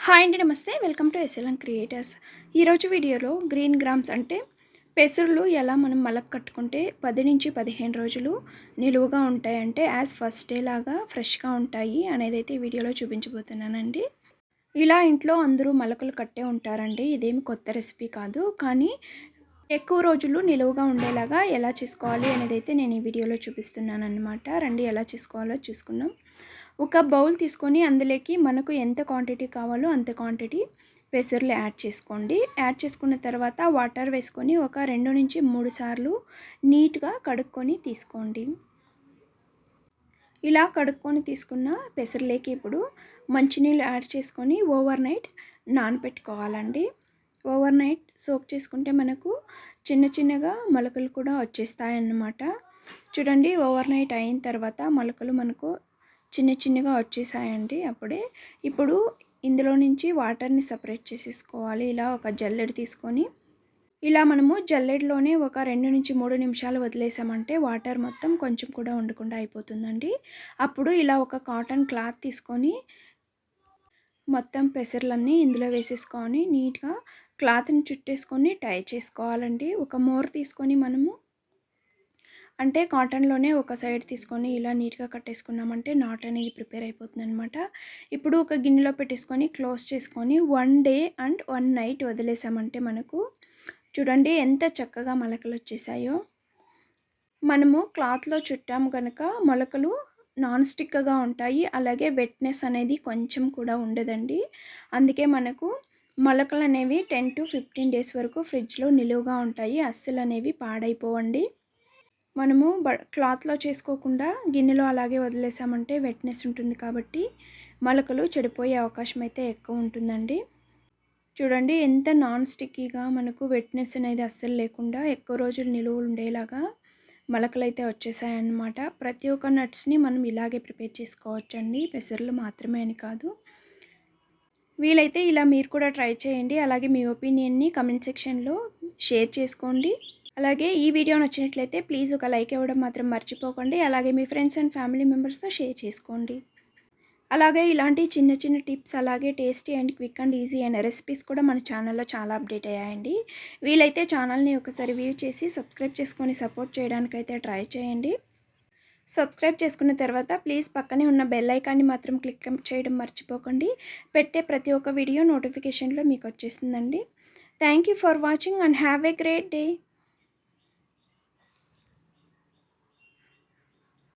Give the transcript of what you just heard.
Hi అండి, నమస్తే. Welcome to SLN creators. ఈరోజు వీడియోలో గ్రీన్ గ్రామ్స్ అంటే పెసర్లు ఎలా మనం మలక కట్టుకుంటే 10 నుంచి 15 రోజులు నిలువుగా ఉంటాయంటే యాజ్ ఫస్ట్ డే లాగా ఫ్రెష్గా ఉంటాయి అనేది అయితే ఈ వీడియోలో చూపించబోతున్నానండి. ఇలా ఇంట్లో అందరూ మలకలు కట్టే ఉంటారండి. ఇదేమి కొత్త రెసిపీ కాదు. కానీ ఎక్కువ రోజులు నిలువుగా ఉండేలాగా ఎలా చేసుకోవాలి అనేది అయితే నేను ఈ వీడియోలో చూపిస్తున్నాను అన్నమాట. రండి ఎలా చేసుకోవాలో చూసుకుందాం. ఒక బౌల్ తీసుకొని అందులోకి మనకు ఎంత క్వాంటిటీ కావాలో అంత క్వాంటిటీ పెసర్లు యాడ్ చేసుకోండి. యాడ్ చేసుకున్న తర్వాత వాటర్ వేసుకొని ఒక 2 నుంచి 3 సార్లు నీట్గా కడుక్కొని తీసుకోండి. ఇలా కడుక్కొని తీసుకున్న పెసర్లేకి ఇప్పుడు మంచినీళ్ళు యాడ్ చేసుకొని ఓవర్ నైట్ నానబెట్టుకోవాలండి. ఓవర్ నైట్ సోక్ చేసుకుంటే మనకు చిన్న చిన్నగా మొలకలు కూడా వచ్చేస్తాయన్నమాట. చూడండి, ఓవర్ నైట్ అయిన తర్వాత మొలకలు మనకు చిన్న చిన్నగా వచ్చేసాయండి. ఇప్పుడు ఇందులో నుంచి వాటర్ని సపరేట్ చేసేసుకోవాలి. ఇలా ఒక జల్లెడ తీసుకొని ఇలా మనము జల్లెడలోనే ఒక 2 నుంచి 3 నిమిషాలు వదిలేసామంటే వాటర్ మొత్తం కొంచెం కూడా ఉండకుండా అయిపోతుందండి. అప్పుడు ఇలా ఒక కాటన్ క్లాత్ తీసుకొని మొత్తం పెసర్లన్నీ ఇందులో వేసేసుకొని నీట్గా క్లాత్ని చుట్టేసుకొని టై చేసుకోవాలండి. ఒక మోర్ తీసుకొని మనము అంటే కాటన్లోనే ఒక సైడ్ తీసుకొని ఇలా నీట్గా కట్టేసుకున్నామంటే నాట్ అనేది ప్రిపేర్ అయిపోతుంది అనమాట. ఇప్పుడు ఒక గిన్నెలో పెట్టేసుకొని క్లోజ్ చేసుకొని 1 డే అండ్ 1 నైట్ వదిలేసామంటే మనకు చూడండి ఎంత చక్కగా మొలకలు వచ్చేసాయో. మనము క్లాత్లో చుట్టాము కనుక మొలకలు నాన్ స్టిక్గా ఉంటాయి. అలాగే వెట్నెస్ అనేది కొంచెం కూడా ఉండదండి. అందుకే మనకు మొలకలు అనేవి 10 to 15 డేస్ వరకు ఫ్రిడ్జ్లో నిలువుగా ఉంటాయి. అస్సలు అనేవి పాడైపోవండి. మనము క్లాత్లో చేసుకోకుండా గిన్నెలో అలాగే వదిలేసామంటే వెట్నెస్ ఉంటుంది కాబట్టి మొలకలు చెడిపోయే అవకాశం అయితే ఎక్కువ ఉంటుందండి. చూడండి ఎంత నాన్ స్టిక్కీగా మనకు వెట్నెస్ అనేది అస్సలు లేకుండా ఎక్కువ రోజులు నిలువ ఉండేలాగా మొలకలైతే వచ్చేసాయన్నమాట. ప్రతి ఒక్క నట్స్ని మనం ఇలాగే ప్రిపేర్ చేసుకోవచ్చండి. పెసర్లు మాత్రమే అని కాదు. వీలైతే ఇలా మీరు కూడా ట్రై చేయండి. అలాగే మీ ఒపీనియన్ని కమెంట్ సెక్షన్లో షేర్ చేసుకోండి. అలాగే ఈ వీడియో నచ్చినట్లయితే ప్లీజ్ ఒక లైక్ ఇవ్వడం మాత్రం మర్చిపోకండి. అలాగే మీ ఫ్రెండ్స్ అండ్ ఫ్యామిలీ మెంబర్స్తో షేర్ చేసుకోండి. అలాగే ఇలాంటి చిన్న చిన్న టిప్స్ అలాగే tasty and quick and easy అయిన రెసిపీస్ కూడా మన ఛానల్లో చాలా అప్డేట్ అయ్యాయండి. వీలైతే ఛానల్ని ఒకసారి వ్యూ చేసి సబ్స్క్రైబ్ చేసుకొని సపోర్ట్ చేయడానికైతే ట్రై చేయండి. సబ్స్క్రైబ్ చేసుకున్న తర్వాత ప్లీజ్ పక్కనే ఉన్న బెల్ ఐకాన్ని మాత్రం క్లిక్ చేయడం మర్చిపోకండి. పెట్టే ప్రతి ఒక్క వీడియో నోటిఫికేషన్లో మీకు వచ్చేస్తుందండి. Thank you for watching and have a great day.